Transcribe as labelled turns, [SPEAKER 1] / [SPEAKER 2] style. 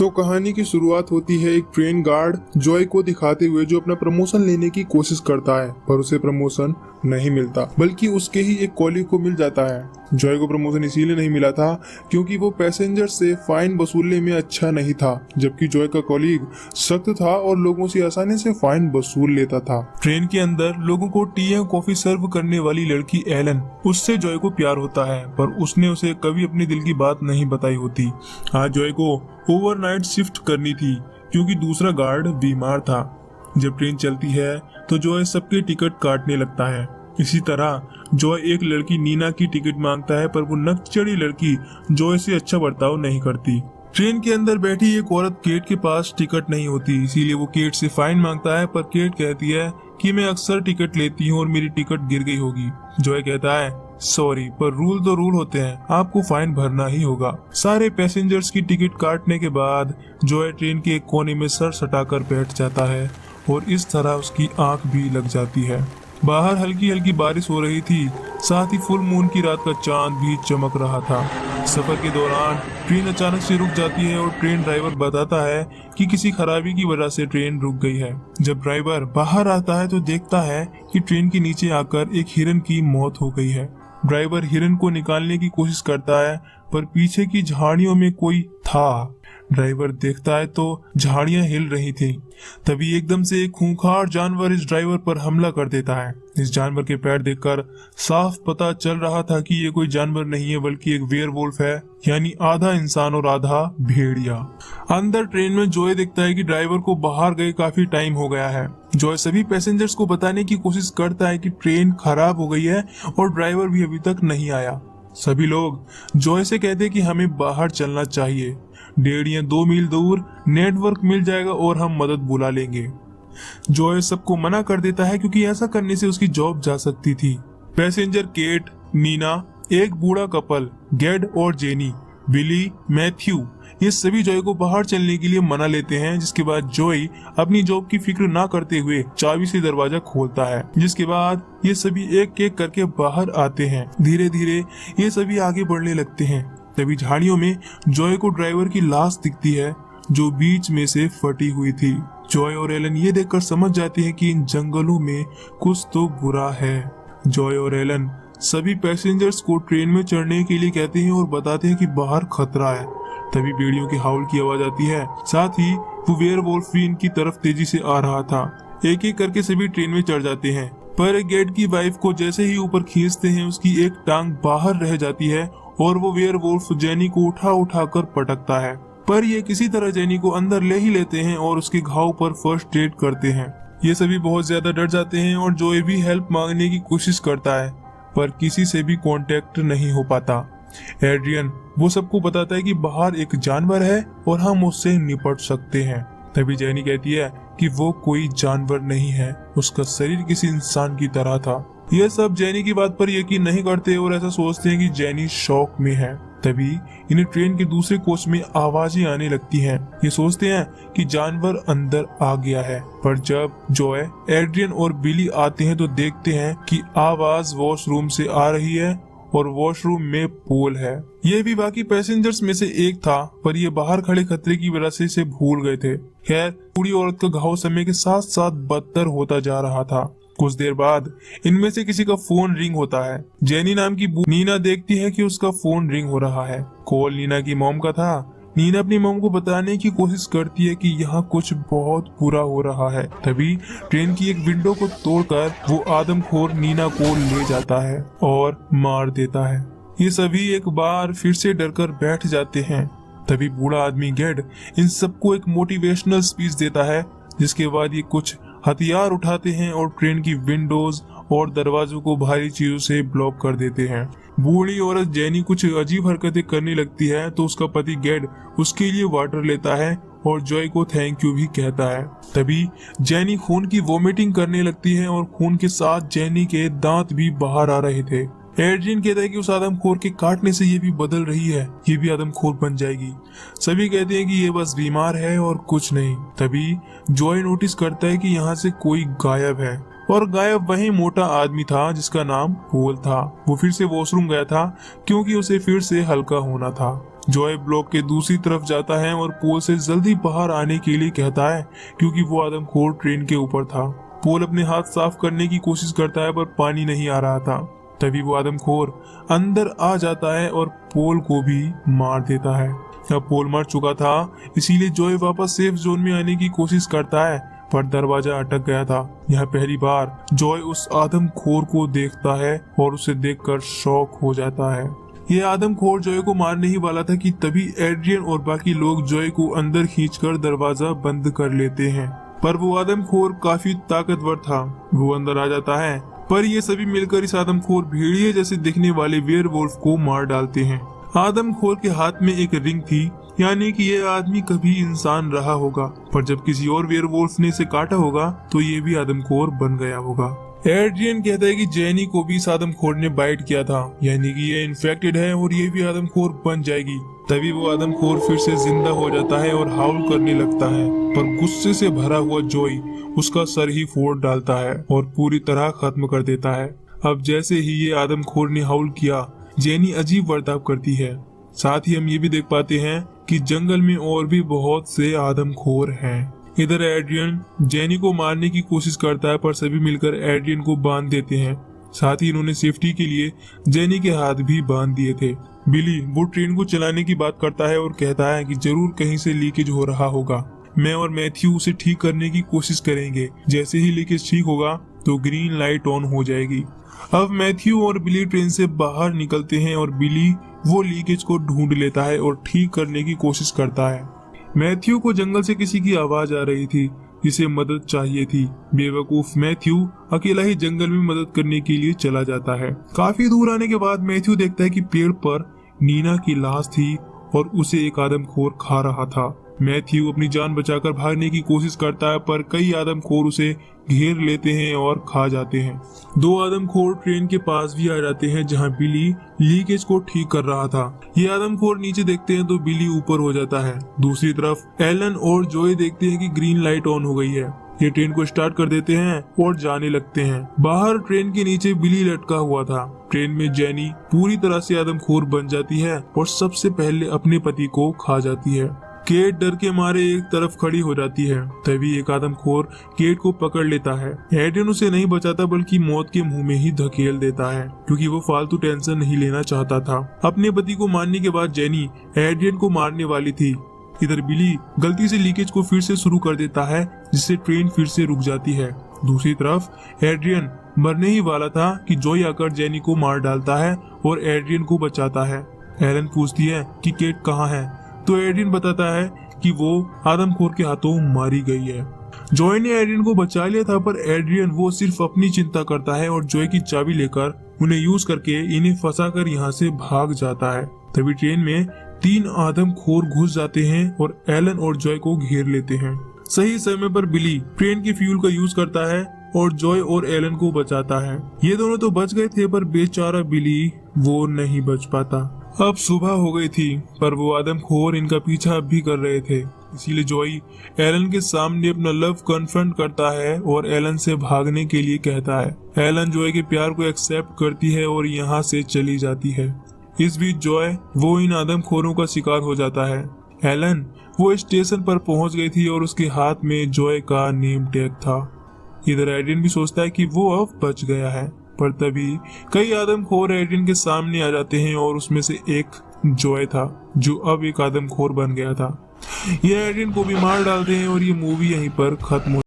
[SPEAKER 1] तो कहानी की शुरुआत होती है एक ट्रेन गार्ड जॉय को दिखाते हुए जो अपना प्रमोशन लेने की कोशिश करता है, पर उसे प्रमोशन नहीं मिलता, बल्कि उसके ही एक कॉलीग को मिल जाता है। जॉय को प्रमोशन इसीलिए नहीं मिला था क्योंकि वो पैसेंजर से फाइन वसूलने में अच्छा नहीं था, जबकि जॉय का कॉलीग सख्त था और लोगों से आसानी से फाइन वसूल लेता था। ट्रेन के अंदर लोगों को टी या कॉफी सर्व करने वाली लड़की एलन, उससे जॉय को प्यार होता है, पर उसने उसे कभी अपने दिल की बात नहीं बताई होती। आज जॉय को ओवरनाइट शिफ्ट करनी थी क्योंकि दूसरा गार्ड बीमार था। जब ट्रेन चलती है तो जॉय सबके टिकट काटने लगता है। इसी तरह जॉय एक लड़की नीना की टिकट मांगता है, पर वो नकचड़ी लड़की जॉय से अच्छा बर्ताव नहीं करती। ट्रेन के अंदर बैठी एक औरत केट के पास टिकट नहीं होती, इसीलिए वो केट से फाइन मांगता है, पर केट कहती है कि मैं अक्सर टिकट लेती हूँ और मेरी टिकट गिर गई होगी। जॉय कहता है सॉरी, पर रूल तो रूल होते हैं, आपको फाइन भरना ही होगा। सारे पैसेंजर्स की टिकट काटने के बाद जॉय ट्रेन के एक कोने में सर सटाकर बैठ जाता है और इस तरह उसकी आंख भी लग जाती है। बाहर हल्की हल्की बारिश हो रही थी, साथ ही फुल मून की रात का चांद भी चमक रहा था। सफर के दौरान ट्रेन अचानक से रुक जाती है और ट्रेन ड्राइवर बताता है कि किसी खराबी की वजह से ट्रेन रुक गई है। जब ड्राइवर बाहर आता है तो देखता है कि ट्रेन के नीचे आकर एक हिरन की मौत हो गई है। ड्राइवर हिरन को निकालने की कोशिश करता है, पर पीछे की झाड़ियों में कोई था। ड्राइवर देखता है तो झाड़ियां हिल रही थी। तभी एकदम से एक खूंखार जानवर इस ड्राइवर पर हमला कर देता है। इस जानवर के पैर देखकर साफ पता चल रहा था कि ये कोई जानवर नहीं है, बल्कि एक वेयरवुल्फ है, यानी आधा इंसान और आधा भेड़िया। अंदर ट्रेन में जॉय देखता है कि ड्राइवर को बाहर गए काफी टाइम हो गया है। जॉय सभी पैसेंजर्स को बताने की कोशिश करता है कि ट्रेन खराब हो गई है और ड्राइवर भी अभी तक नहीं आया। सभी लोग जॉय से कहते हैं कि हमें बाहर चलना चाहिए, 1.5 या 2 मील दूर नेटवर्क मिल जाएगा और हम मदद बुला लेंगे। जॉय सबको मना कर देता है क्योंकि ऐसा करने से उसकी जॉब जा सकती थी। पैसेंजर केट, नीना, एक बूढ़ा कपल गेड और जेनी, बिली, मैथ्यू, ये सभी जॉय को बाहर चलने के लिए मना लेते हैं, जिसके बाद जॉय अपनी जॉब की फिक्र ना करते हुए चाबी से दरवाजा खोलता है। जिसके बाद ये सभी एक एक करके बाहर आते हैं। धीरे धीरे ये सभी आगे बढ़ने लगते हैं। तभी झाड़ियों में जॉय को ड्राइवर की लाश दिखती है जो बीच में से फटी हुई थी। जॉय और एलन ये देखकर समझ जाते हैं कि इन जंगलों में कुछ तो बुरा है। जॉय और एलन सभी पैसेंजर्स को ट्रेन में चढ़ने के लिए कहते हैं और बताते हैं कि बाहर खतरा है। तभी भेड़ियों के हाउल की आवाज आती है, साथ ही वो वेयरवुल्फ भी इनकी तरफ तेजी से आ रहा था। एक एक करके सभी ट्रेन में चढ़ जाते हैं, पर एक गेट की वाइफ को जैसे ही ऊपर खींचते हैं उसकी एक टांग बाहर रह जाती है और वो वेयरवुल्फ जेनी को उठा कर पटकता है, पर ये किसी तरह जेनी को अंदर ले ही लेते हैं और उसके घाव पर फर्स्ट एड करते हैं। ये सभी बहुत ज्यादा डर जाते हैं और जॉय भी हेल्प मांगने की कोशिश करता है, पर किसी से भी कांटेक्ट नहीं हो पाता। एड्रियन वो सबको बताता है कि बाहर एक जानवर है और हम उससे निपट सकते हैं। तभी जेनी कहती है कि वो कोई जानवर नहीं है, उसका शरीर किसी इंसान की तरह था। ये सब जेनी की बात पर यकीन नहीं करते और ऐसा सोचते हैं कि जेनी शॉक में है। तभी इन्हें ट्रेन के दूसरे कोच में आवाजें आने लगती हैं। ये सोचते हैं कि जानवर अंदर आ गया है, पर जब जॉय, एड्रियन और बिली आते हैं तो देखते हैं कि आवाज वॉशरूम से आ रही है और वॉशरूम में पोल है। ये भी बाकी पैसेंजर्स में से एक था, पर ये बाहर खड़े खतरे की वजह से इसे भूल गए थे। खैर, बूढ़ी औरत का घाव समय के साथ साथ बदतर होता जा रहा था। कुछ देर बाद इनमें से किसी का फोन रिंग होता है। जेनी नाम की नीना देखती है कि उसका फोन रिंग हो रहा है। कॉल नीना की मॉम का था। नीना अपनी मॉम को बताने की कोशिश करती है कि यहाँ कुछ बहुत बुरा हो रहा है। तभी ट्रेन की एक विंडो को तोड़कर वो आदमखोर नीना को ले जाता है और मार देता है। ये सभी एक बार फिर से डरकर बैठ जाते हैं। तभी बूढ़ा आदमी गेड इन सबको एक मोटिवेशनल स्पीच देता है, जिसके बाद ये कुछ हथियार उठाते हैं और ट्रेन की विंडोज और दरवाजों को भारी चीजों से ब्लॉक कर देते हैं। बूढ़ी औरत जेनी कुछ अजीब हरकतें करने लगती है तो उसका पति गेड उसके लिए वाटर लेता है और जॉय को थैंक यू भी कहता है। तभी जेनी खून की वोमिटिंग करने लगती है और खून के साथ जेनी के दांत भी बाहर आ रहे थे। एड्रियन कहता है कि उस आदमखोर के काटने से ये भी बदल रही है, ये भी आदमखोर बन जाएगी। सभी कहते हैं कि ये बस बीमार है और कुछ नहीं। तभी जॉय नोटिस करता है कि यहाँ से कोई गायब है। और गायब वही मोटा आदमी था जिसका नाम पोल था। वो फिर से वॉशरूम गया था क्योंकि उसे फिर से हल्का होना था। जॉय ब्लॉक के दूसरी तरफ जाता है और पोल से जल्दी बाहर आने के लिए कहता है क्योंकि वो आदमखोर ट्रेन के ऊपर था। पोल अपने हाथ साफ करने की कोशिश करता है पर पानी नहीं आ रहा था। तभी वो आदमखोर अंदर आ जाता है और पोल को भी मार देता है। अब पोल मर चुका था, इसीलिए जॉय वापस सेफ जोन में आने की कोशिश करता है पर दरवाजा अटक गया था। यह पहली बार जॉय उस आदमखोर को देखता है और उसे देखकर शॉक हो जाता है। यह आदमखोर जॉय को मारने ही वाला था कि तभी एड्रियन और बाकी लोग जॉय को अंदर खींचकर दरवाजा बंद कर लेते हैं। पर वो आदमखोर काफी ताकतवर था। वो अंदर आ जाता है पर ये सभी मिलकर इस आदमखोर भेड़िए जैसे दिखने वाले वेयरवुल्फ को मार डालते हैं। आदमखोर के हाथ में एक रिंग थी, यानी कि यह आदमी कभी इंसान रहा होगा, पर जब किसी और वेयरवुल्फ ने इसे काटा होगा तो ये भी आदमखोर बन गया होगा। एड्रियन कहता है कि जेनी को भी इस आदमखोर ने बाइट किया था, यानी कि ये इन्फेक्टेड है और ये भी आदमखोर बन जाएगी। तभी वो आदमखोर फिर से जिंदा हो जाता है और हाउल करने लगता है, पर गुस्से से भरा हुआ जॉय उसका सर ही फोड़ डालता है और पूरी तरह खत्म कर देता है। अब जैसे ही ये आदमखोर ने हाउल किया, जेनी अजीब बर्ताव करती है। साथ ही हम ये भी देख पाते हैं कि जंगल में और भी बहुत से आदमखोर हैं। इधर एड्रियन जेनी को मारने की कोशिश करता है पर सभी मिलकर एड्रियन को बांध देते हैं। साथ ही इन्होंने सेफ्टी के लिए जेनी के हाथ भी बांध दिए थे। बिली वो ट्रेन को चलाने की बात करता है और कहता है कि जरूर कहीं से लीकेज हो रहा होगा। मैं और मैथ्यू उसे ठीक करने की कोशिश करेंगे। जैसे ही लीकेज ठीक होगा तो ग्रीन लाइट ऑन हो जाएगी। अब मैथ्यू और बिली ट्रेन से बाहर निकलते हैं और बिली वो लीकेज को ढूंढ लेता है और ठीक करने की कोशिश करता है। मैथ्यू को जंगल से किसी की आवाज आ रही थी जिसे मदद चाहिए थी। बेवकूफ मैथ्यू अकेला ही जंगल में मदद करने के लिए चला जाता है। काफी दूर आने के बाद मैथ्यू देखता है कि पेड़ पर नीना की लाश थी और उसे एक आदमखोर खा रहा था। मैथ्यू अपनी जान बचाकर भागने की कोशिश करता है पर कई आदमखोर उसे घेर लेते हैं और खा जाते हैं। दो आदमखोर ट्रेन के पास भी आ जाते हैं जहां बिली लीकेज को ठीक कर रहा था। ये आदमखोर नीचे देखते हैं तो बिली ऊपर हो जाता है। दूसरी तरफ एलन और जॉय देखते हैं कि ग्रीन लाइट ऑन हो गई है। ये ट्रेन को स्टार्ट कर देते हैं और जाने लगते हैं। बाहर ट्रेन के नीचे बिली लटका हुआ था। ट्रेन में जेनी पूरी तरह से आदमखोर बन जाती है और सबसे पहले अपने पति को खा जाती है। केट डर के मारे एक तरफ खड़ी हो जाती है। तभी एक आदमखोर केट को पकड़ लेता है। एड्रियन उसे नहीं बचाता बल्कि मौत के मुंह में ही धकेल देता है क्योंकि वो फालतू टेंशन नहीं लेना चाहता था। अपने पति को मारने के बाद जेनी एड्रियन को मारने वाली थी। इधर बिली गलती से लीकेज को फिर से शुरू कर देता है जिससे ट्रेन फिर से रुक जाती है। दूसरी तरफ एड्रियन मरने ही वाला था कि जॉय आकर जेनी को मार डालता है और एड्रियन को बचाता है। एलन पूछती है कि केट कहाँ है तो एड्रियन बताता है कि वो आदमखोर के हाथों मारी गई है। जॉय ने एड्रियन को बचा लिया था पर एड्रियन वो सिर्फ अपनी चिंता करता है और जॉय की चाबी लेकर उन्हें यूज करके इन्हें फंसाकर यहाँ से भाग जाता है। तभी ट्रेन में 3 आदमखोर घुस जाते हैं और एलन और जॉय को घेर लेते हैं। सही समय पर बिली ट्रेन के फ्यूल का यूज करता है और जॉय और एलन को बचाता है। ये दोनों तो बच गए थे पर बेचारा बिली वो नहीं बच पाता। अब सुबह हो गई थी पर वो आदमखोर इनका पीछा अब भी कर रहे थे। इसीलिए जॉय एलन के सामने अपना लव कन्फ्रंट करता है और एलन से भागने के लिए कहता है। एलन जॉय के प्यार को एक्सेप्ट करती है और यहाँ से चली जाती है। इस बीच जॉय वो इन आदमखोरों का शिकार हो जाता है। एलन वो स्टेशन पर पहुंच गई थी और उसके हाथ में जॉय का नेम टैग था। इधर एड्रियन भी सोचता है कि वो अब बच गया है पर तभी कई आदमखोर एड्रियन के सामने आ जाते हैं और उसमें से एक जॉय था जो अब एक आदमखोर बन गया था। ये एड्रियन को भी मार डालते हैं और ये मूवी यहीं पर खत्म